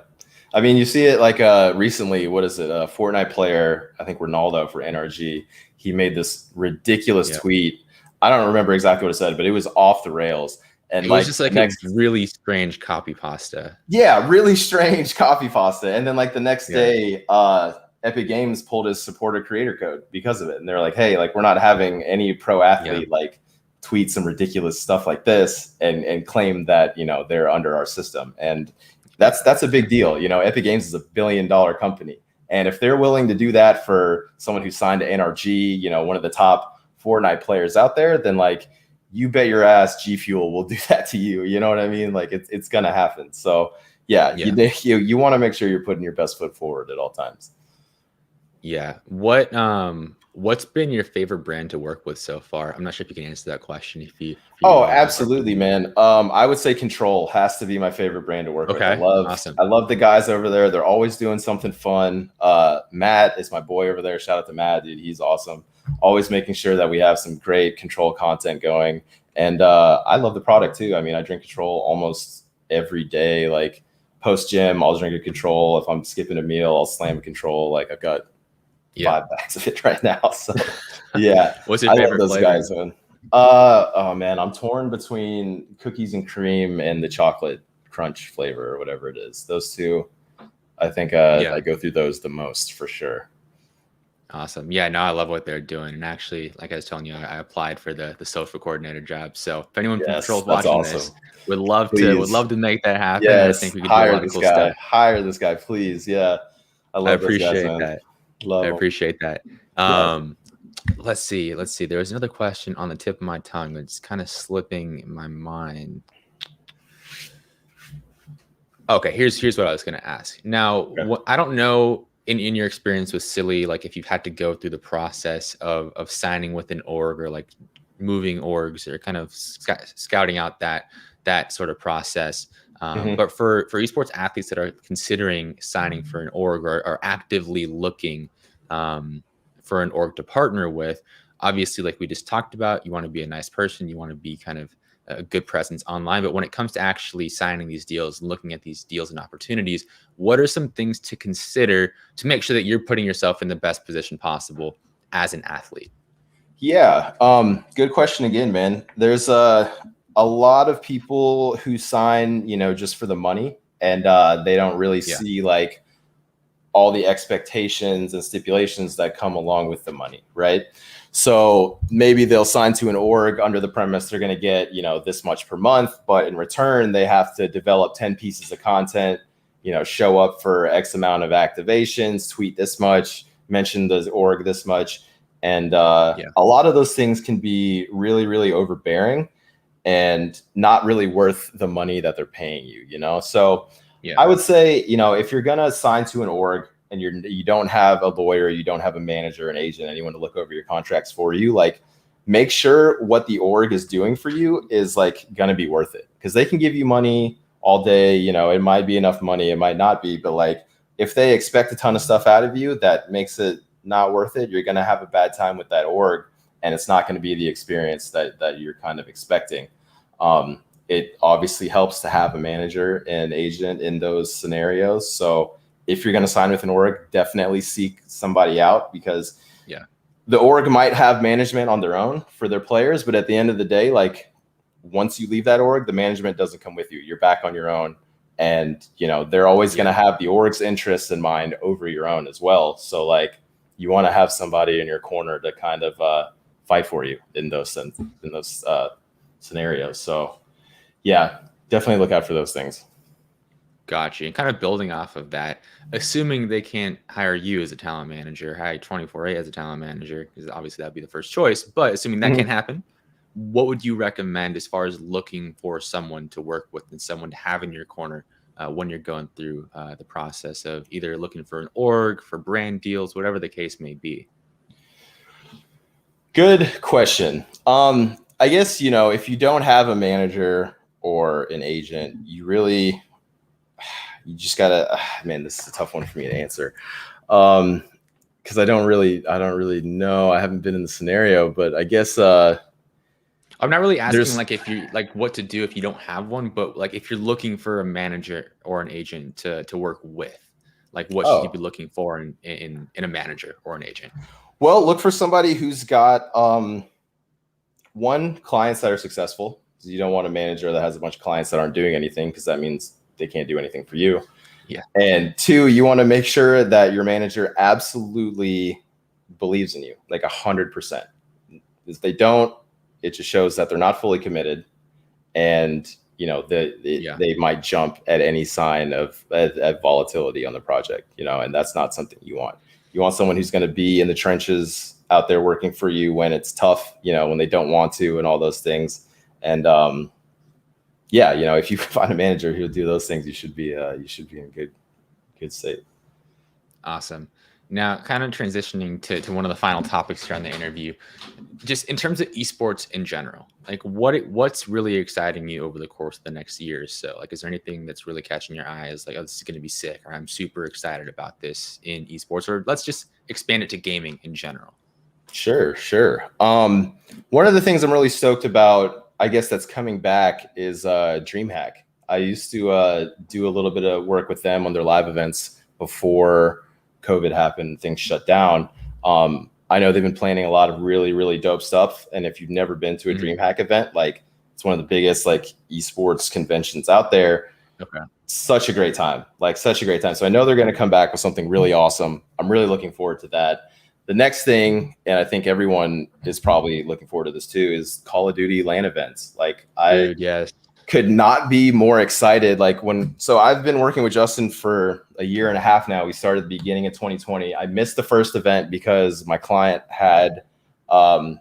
I mean, you see it like recently. What is it? A Fortnite player, I think Ronaldo for NRG. He made this ridiculous Yeah. tweet. I don't remember exactly what it said, but it was off the rails. And It was like just the like a next, really strange copy pasta. yeah, really strange copy pasta. And then like the next Yeah. day, Epic Games pulled his supporter creator code because of it. And they're like, hey, like we're not having any pro Yeah. athlete like tweet some ridiculous stuff like this and claim that, you know, they're under our system. And that's a big deal. You know, Epic Games is $1 billion company. And if they're willing to do that for someone who signed to NRG, you know, one of the top Fortnite players out there, then like you bet your ass G Fuel will do that to you. You know what I mean? Like it's gonna happen. So yeah, Yeah. you want to make sure you're putting your best foot forward at all times. Yeah. What's been your favorite brand to work with so far? I'm not sure if you can answer that question if you Oh, are absolutely, comfortable. man. I would say Control has to be my favorite brand to work with. Okay. Awesome. I love the guys over there. They're always doing something fun. Matt is my boy over there. Shout out to Matt, dude. He's awesome. Always making sure that we have some great Control content going. And I love the product too. I mean, I drink Control almost every day. Like post gym, I'll drink a Control. If I'm skipping a meal, I'll slam a Control. Like I've got Yeah. 5 bags of it right now. So yeah, What's your I love favorite those flavor? guys, man. Oh man, I'm torn between cookies and cream and the chocolate crunch flavor or whatever it is. Those two, I think Yeah. I go through those the most for sure. Awesome. Yeah, no, I love what they're doing. And actually, like I was telling you, I applied for the social coordinator job. So if anyone from Yes, Control's that's watching this, awesome. would Please, love to make that happen. I yes, think we could do a hire lot of this cool guy. stuff. Hire this guy, please. Yeah, I I love those guys, appreciate man. that. I Love them. appreciate that. Yeah. Let's see. There was another question on the tip of my tongue. It's kind of slipping in my mind. Okay, here's what I was going to ask. Now, Okay. I don't know in your experience with Silly, like if you've had to go through the process of signing with an org or like moving orgs or kind of scouting out that sort of process. Mhm. But for esports athletes that are considering signing for an org or are actively looking for an org to partner with, obviously, like we just talked about, you want to be a nice person, you want to be kind of a good presence online. But when it comes to actually signing these deals and looking at these deals and opportunities, what are some things to consider to make sure that you're putting yourself in the best position possible as an athlete? Yeah, good question again, man. There's a lot of people who sign, you know, just for the money, and they don't really Yeah. see like all the expectations and stipulations that come along with the money, right? So maybe they'll sign to an org under the premise they're going to get, you know, this much per month, but in return they have to develop 10 pieces of content, you know, show up for X amount of activations, tweet this much, mention the org this much. And a lot of those things can be really, really overbearing and not really worth the money that they're paying you, you know? So I would say, you know, if you're going to sign to an org and you don't have a lawyer, you don't have a manager, an agent, anyone to look over your contracts for you, like make sure what the org is doing for you is like going to be worth it, because they can give you money all day. You know, it might be enough money, it might not be, but like if they expect a ton of stuff out of you that makes it not worth it, you're going to have a bad time with that org, and it's not going to be the experience that you're kind of expecting. It obviously helps to have a manager and agent in those scenarios. So if you're going to sign with an org, definitely seek somebody out, because the org might have management on their own for their players, but at the end of the day, like once you leave that org, the management doesn't come with you. You're back on your own. And, they're always going to have the org's interests in mind over your own as well. So like you want to have somebody in your corner to kind of fight for you in those scenarios. So yeah, definitely look out for those things. Gotcha. And kind of building off of that, assuming they can't hire you as a talent manager, hire 24A as a talent manager, because obviously that'd be the first choice. But assuming that can't happen, what would you recommend as far as looking for someone to work with and someone to have in your corner when you're going through the process of either looking for an org, for brand deals, whatever the case may be? Good question. I guess, if you don't have a manager or an agent, you just gotta, man, this is a tough one for me to answer. Cause I don't really know. I haven't been in the scenario, but I guess, I'm not really asking like if you like what to do if you don't have one, but like if you're looking for a manager or an agent to work with, like what should you be looking for in a manager or an agent? Well, look for somebody who's got clients that are successful. You don't want a manager that has a bunch of clients that aren't doing anything, because that means they can't do anything for you. Yeah. And 2, you want to make sure that your manager absolutely believes in you, like 100%. If they don't, it just shows that they're not fully committed, and they might jump at any sign of at volatility on the project, and that's not something you want. You want someone who's going to be in the trenches out there working for you when it's tough, when they don't want to, and all those things. And if you find a manager who'll do those things, you should be in good state. Awesome. Now, kind of transitioning to one of the final topics here on the interview, just in terms of esports in general, like what's really exciting you over the course of the next year or so? Like, is there anything that's really catching your eyes? Like, oh, this is going to be sick, or I'm super excited about this in esports, or let's just expand it to gaming in general. Sure. One of the things I'm really stoked about, I guess, that's coming back is DreamHack. I used to do a little bit of work with them on their live events before COVID happened, things shut down. I know they've been planning a lot of really, really dope stuff. And if you've never been to a DreamHack event, like it's one of the biggest like esports conventions out there. Okay. Such a great time. So I know they're going to come back with something really awesome. I'm really looking forward to that. The next thing, and I think everyone is probably looking forward to this too, is Call of Duty LAN events. Like yes. Could not be more excited. So I've been working with Justin for a year and a half now. We started at the beginning of 2020. I missed the first event because my client had a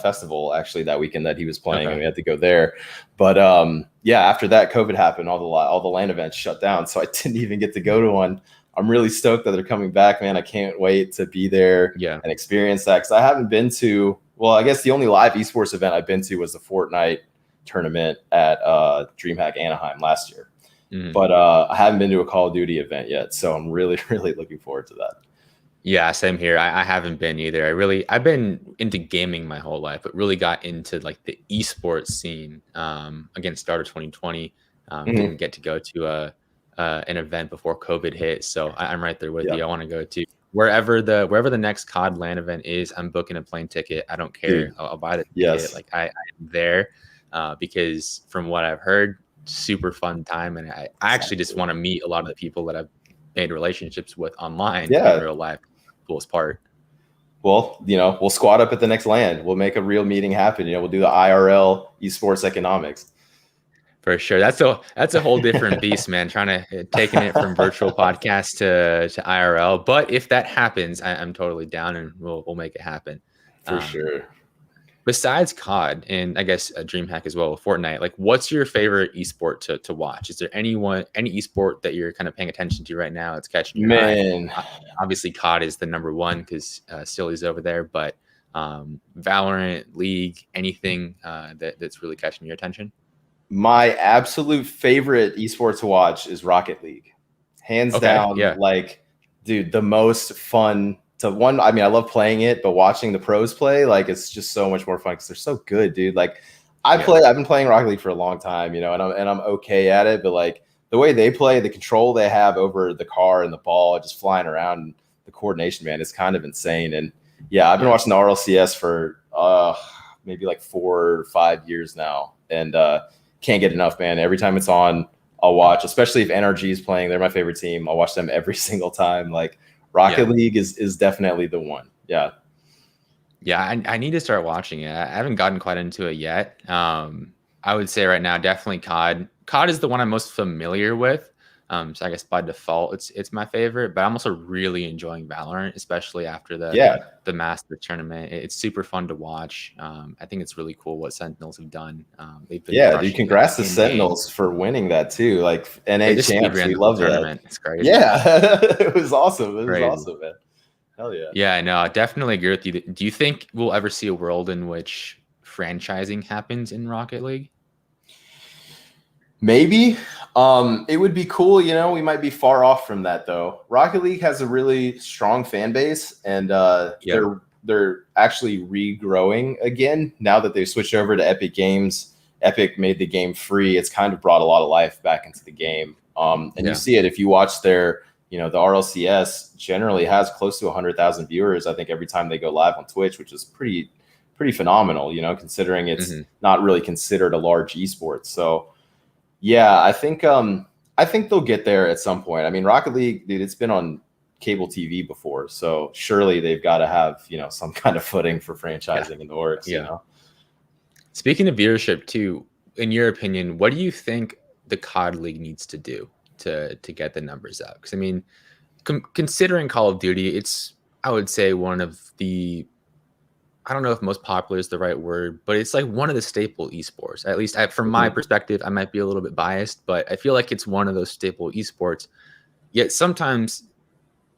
festival actually that weekend that he was playing, and we had to go there. But after that, COVID happened. All the LAN events shut down, so I didn't even get to go to one. I'm really stoked that they're coming back, man. I can't wait to be there and experience that, because I haven't been to. Well, I guess the only live esports event I've been to was the Fortnite tournament at DreamHack Anaheim last year. But I haven't been to a Call of Duty event yet, so I'm really, really looking forward to that. Yeah, same here. I haven't been either. I've been into gaming my whole life, but really got into like the esports scene again, start of 2020. Didn't get to go to an event before COVID hit, so I'm right there with you. I want to go to wherever the next COD LAN event is. I'm booking a plane ticket. I don't care. Dude. I'll buy the ticket. Like I'm there because from what I've heard, super fun time, and I actually just want to meet a lot of the people that I've made relationships with online in real life. Coolest part. Well, we'll squad up at the next LAN. We'll make a real meeting happen. We'll do the IRL Esports Economics. For sure. That's a whole different beast, man. Taking it from virtual podcast to IRL. But if that happens, I'm totally down, and we'll make it happen. For sure. Besides COD and I guess DreamHack as well, Fortnite, like what's your favorite esport to watch? Is there any esport that you're kind of paying attention to right now that's catching your eye? Obviously COD is the number one because Silly's over there, but Valorant, League, anything that's really catching your attention? My absolute favorite esport to watch is Rocket League. Hands down, like, dude, the most fun I love playing it, but watching the pros play, like, it's just so much more fun because they're so good, dude. Like, I've been playing Rocket League for a long time, and I'm okay at it, but like the way they play, the control they have over the car and the ball just flying around, the coordination, man, is kind of insane. And Yeah, I've been watching the RLCS for maybe like 4 or 5 years now, and can't get enough, man. Every time it's on, I'll watch, especially if NRG is playing. They're my favorite team. I'll watch them every single time. Like Rocket League is definitely the one. Yeah. Yeah, I need to start watching it. I haven't gotten quite into it yet. I would say right now, definitely COD. COD is the one I'm most familiar with. So I guess by default, it's my favorite. But I'm also really enjoying Valorant, especially after the Master Tournament. It's super fun to watch. I think it's really cool what Sentinels have done. They've been Dude, crushing congrats it to Sentinels for winning that too. Like NA just champs, we the whole love that. tournament. It's crazy. Yeah, it was awesome. It was awesome, man. Hell yeah. Yeah, I know. I definitely agree with you. Do you think we'll ever see a world in which franchising happens in Rocket League? Maybe. It would be cool. You know, we might be far off from that though. Rocket League has a really strong fan base, and they're actually regrowing again now that they've switched over to Epic Games. Epic made the game free. It's kind of brought a lot of life back into the game. And you see it if you watch their, the RLCS generally has close to 100,000 viewers, I think, every time they go live on Twitch, which is pretty phenomenal, considering it's not really considered a large esport. So yeah, I think they'll get there at some point. I mean, Rocket League, dude, it's been on cable TV before, so surely they've got to have, some kind of footing for franchising in the works, Speaking of viewership too, in your opinion, what do you think the COD League needs to do to get the numbers up? Because I mean, considering Call of Duty, it's, I would say, one of the, I don't know if most popular is the right word, but it's like one of the staple esports. At least from my perspective, I might be a little bit biased, but I feel like it's one of those staple esports. Yet sometimes,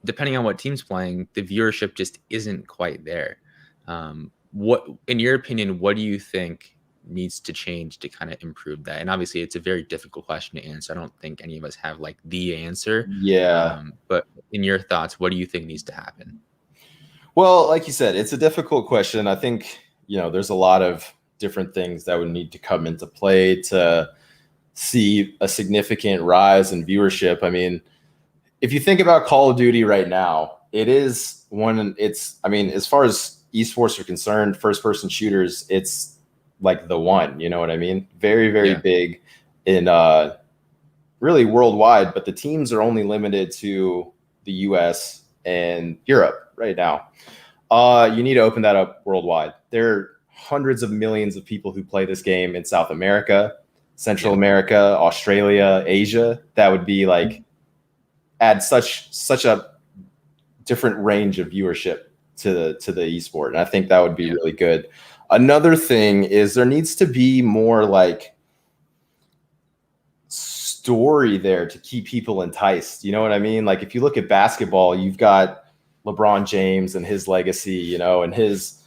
depending on what team's playing, the viewership just isn't quite there. What, in your opinion, what do you think needs to change to kind of improve that? And obviously, it's a very difficult question to answer. I don't think any of us have like the answer. Yeah. But in your thoughts, what do you think needs to happen? Well, like you said, it's a difficult question. I think, there's a lot of different things that would need to come into play to see a significant rise in viewership. I mean, if you think about Call of Duty right now, it is as far as esports are concerned, first person shooters, it's like the one, you know what I mean? Very, very big in really worldwide, but the teams are only limited to the US and Europe right now. You need to open that up worldwide. There are hundreds of millions of people who play this game in South America, Central America, Australia, Asia. That would be like add such a different range of viewership to the esport, and I think that would be really good. Another thing is there needs to be more like story there to keep people enticed. You know what I mean? Like if you look at basketball, you've got LeBron James and his legacy, and his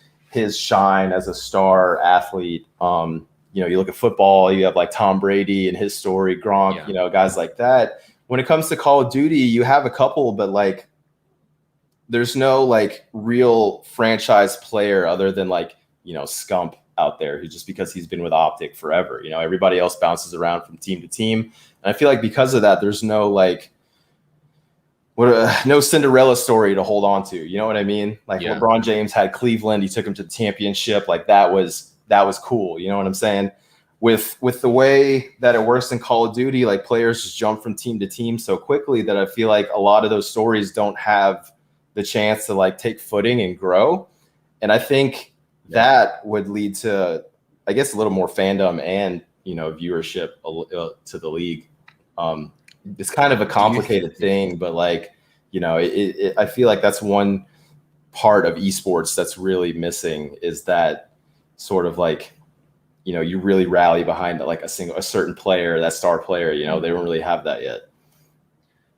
shine as a star athlete. You look at football, you have like Tom Brady and his story, Gronk, guys like that. When it comes to Call of Duty, you have a couple, but like there's no like real franchise player other than like, Scump out there, who just because he's been with Optic forever, everybody else bounces around from team to team. And I feel like because of that, there's no like no Cinderella story to hold on to. You know what I mean? Like LeBron James had Cleveland, he took him to the championship. Like that was cool. You know what I'm saying? With the way that it works in Call of Duty, like players just jump from team to team so quickly that I feel like a lot of those stories don't have the chance to like take footing and grow. And I think that would lead to, I guess, a little more fandom and, viewership to the league. It's kind of a complicated thing, but like, I feel like that's one part of esports that's really missing, is that sort of like, you really rally behind like a certain player, that star player, they don't really have that yet.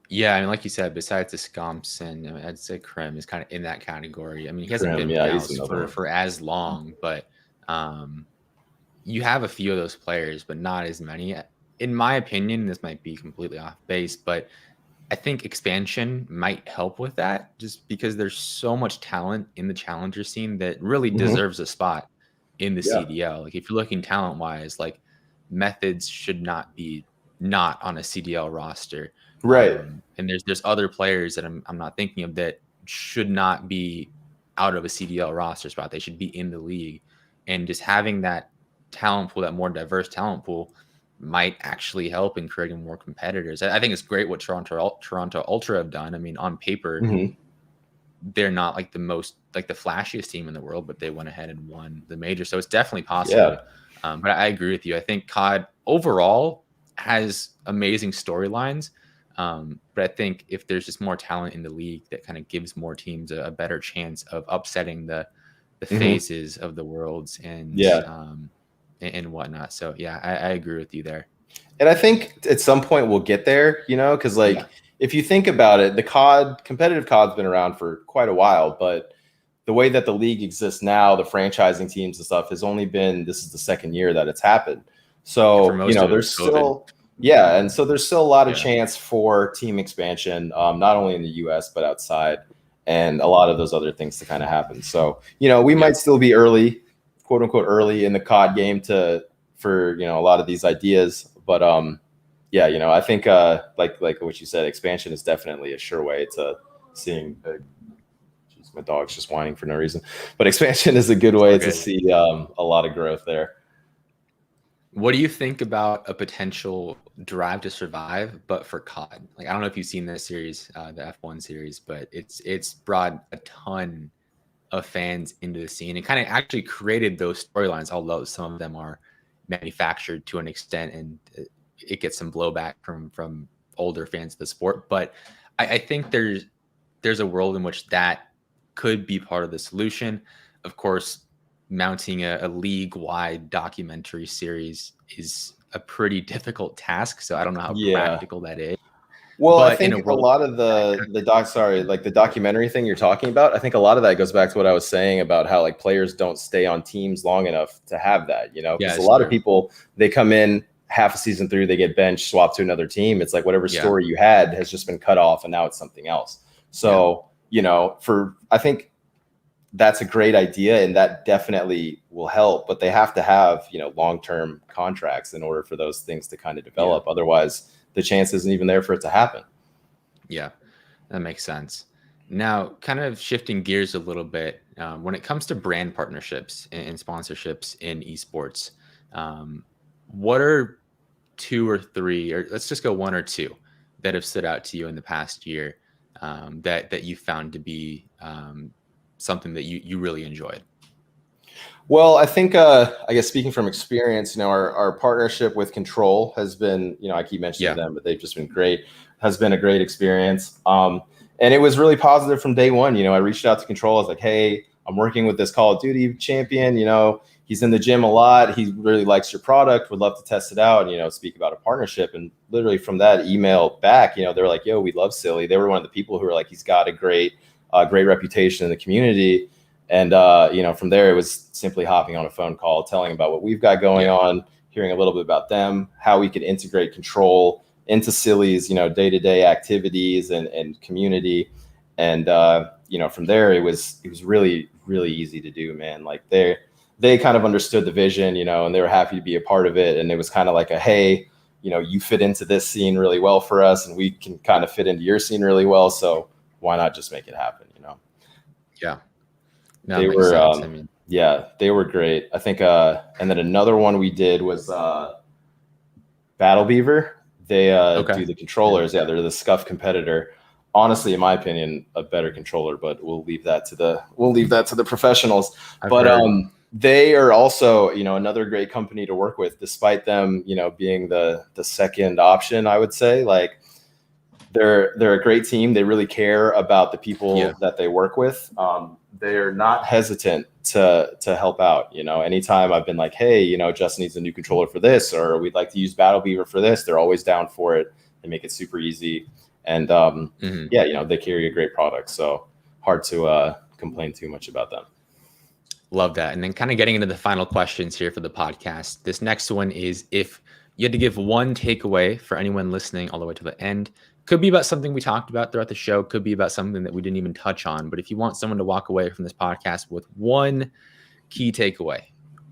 Yeah, I mean, like you said, besides the Scumps, and I'd say Krim is kind of in that category. I mean, he hasn't been with Dallas for as long, but you have a few of those players, but not as many. In my opinion, this might be completely off base, but I think expansion might help with that, just because there's so much talent in the challenger scene that really deserves a spot in the CDL. Like if you're looking talent wise, like Methods should not be not on a CDL roster. Right. And there's other players that I'm not thinking of that should not be out of a CDL roster spot. They should be in the league. And just having that talent pool, that more diverse talent pool, might actually help in creating more competitors. I think it's great what Toronto Ultra have done. I mean, on paper, they're not like the flashiest team in the world, but they went ahead and won the major. So it's definitely possible. But I agree with you. I think COD overall has amazing storylines. But I think if there's just more talent in the league, that kind of gives more teams a better chance of upsetting the phases of the worlds and whatnot. So yeah, I agree with you there. And I think at some point we'll get there, because if you think about it, the competitive COD's been around for quite a while, but the way that the league exists now, the franchising teams and stuff this is the second year that it's happened. So, there's still, and so there's still a lot of chance for team expansion, not only in the US, but outside, and a lot of those other things to kind of happen. So, we might still be early, quote unquote, early in the COD game for a lot of these ideas. But, I think like what you said, expansion is definitely a sure way to seeing my dog's just whining for no reason, but expansion is a good way to see a lot of growth there. What do you think about a potential Drive to Survive, but for COD? Like, I don't know if you've seen this series, the F1 series, but it's brought a ton of fans into the scene and kind of actually created those storylines, although some of them are manufactured to an extent and it gets some blowback from older fans of the sport. But I think there's a world in which that could be part of the solution. Of course, mounting a league-wide documentary series is a pretty difficult task, so I don't know how practical that is. Well, but I think a lot of the documentary thing you're talking about, I think a lot of that goes back to what I was saying about how like players don't stay on teams long enough to have that, because a lot of people, they come in half a season through, they get benched, swap to another team. It's like whatever story you had has just been cut off and now it's something else. So, I think that's a great idea and that definitely will help, but they have to have, long-term contracts in order for those things to kind of develop. Otherwise, the chance isn't even there for it to happen. Yeah, that makes sense. Now, kind of shifting gears a little bit, when it comes to brand partnerships and sponsorships in esports, what are 2 or 3, or let's just go 1 or 2 that have stood out to you in the past year that you found to be something that you really enjoyed? Well, I think, I guess speaking from experience, our partnership with Control has been, I keep mentioning them, but they've just been great, has been a great experience. And it was really positive from day one. I reached out to Control. I was like, hey, I'm working with this Call of Duty champion, he's in the gym a lot. He really likes your product. Would love to test it out and, speak about a partnership. And literally from that email back, they were like, yo, we love Silly. They were one of the people who were like, he's got a great reputation in the community. And, from there, it was simply hopping on a phone call, telling about what we've got going on, hearing a little bit about them, how we could integrate Control into Silly's, day-to-day activities and community. And, from there, it was really, really easy to do, man. Like they kind of understood the vision, and they were happy to be a part of it. And it was kind of like hey, you fit into this scene really well for us and we can kind of fit into your scene really well. So why not just make it happen, Yeah. No, they were, they were great. I think, and then another one we did was Battle Beaver. They do the controllers. Yeah, they're the SCUF competitor. Honestly, in my opinion, a better controller, but we'll leave that to the professionals. They are also, another great company to work with, despite them, being the second option, I would say. Like they're a great team. They really care about the people that they work with. They're not hesitant to help out. Anytime I've been like, hey, Justin needs a new controller for this, or we'd like to use Battle Beaver for this, they're always down for it. They make it super easy. And they carry a great product. So hard to complain too much about them. Love that. And then kind of getting into the final questions here for the podcast. This next one is, if you had to give one takeaway for anyone listening all the way to the end, could be about something we talked about throughout the show, could be about something that we didn't even touch on. But if you want someone to walk away from this podcast with one key takeaway,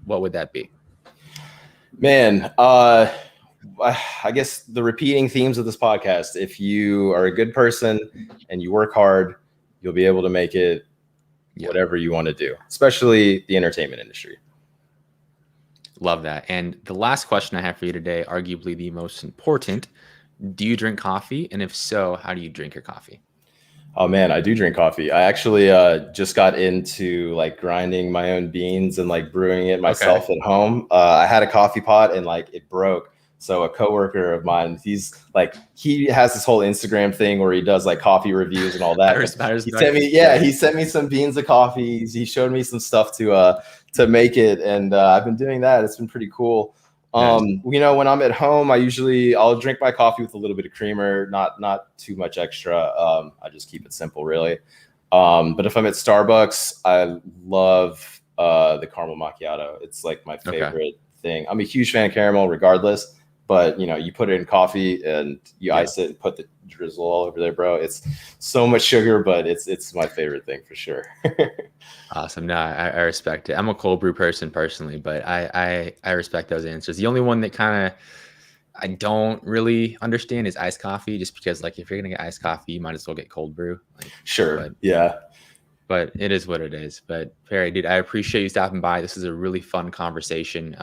what would that be? Man, I guess the repeating themes of this podcast: if you are a good person and you work hard, you'll be able to make it Yeah. whatever you want to do, especially the entertainment industry. Love that. And the last question I have for you today, arguably the most important, do you drink coffee? And if so, how do you drink your coffee? Oh man, I do drink coffee. I actually just got into like grinding my own beans and like brewing it Okay. myself at home. I had a coffee pot and like it broke. So a coworker of mine, he has this whole Instagram thing where he does like coffee reviews and all I that. respect it. He sent me some beans of coffee. He showed me some stuff to make it, and I've been doing that. It's been pretty cool. Nice. When I'm at home, I'll drink my coffee with a little bit of creamer, not too much extra. I just keep it simple, really. But if I'm at Starbucks, I love the caramel macchiato. It's like my favorite thing. I'm a huge fan of caramel, regardless. But you put it in coffee and you ice it and put the drizzle all over there, bro. It's so much sugar, but it's my favorite thing for sure. Awesome. No, I respect it. I'm a cold brew person personally, but I respect those answers. The only one that kind of I don't really understand is iced coffee, just because like if you're gonna get iced coffee, you might as well get cold brew. Like, Sure. Yeah. But it is what it is. But Perry, dude, I appreciate you stopping by. This is a really fun conversation.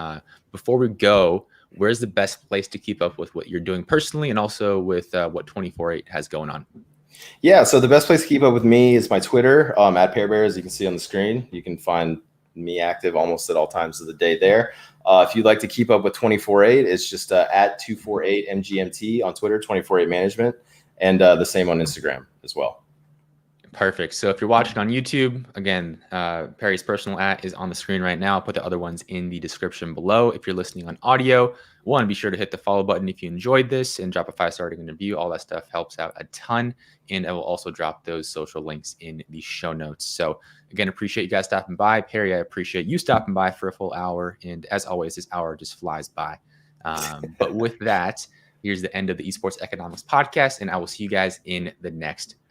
Before we go, where's the best place to keep up with what you're doing personally and also with what 24/8 has going on? Yeah, so the best place to keep up with me is my Twitter, at Pear Bear, as you can see on the screen. You can find me active almost at all times of the day there. If you'd like to keep up with 24/8, it's just at 248 MGMT on Twitter, 24/8 Management, and the same on Instagram as well. Perfect. So if you're watching on YouTube, again, Perry's personal @ is on the screen right now. I'll put the other ones in the description below. If you're listening on audio, one, be sure to hit the follow button if you enjoyed this and drop a 5-star rating and review. All that stuff helps out a ton. And I will also drop those social links in the show notes. So again, appreciate you guys stopping by. Perry, I appreciate you stopping by for a full hour. And as always, this hour just flies by. But with that, here's the end of the Esports Economics podcast, and I will see you guys in the next episode.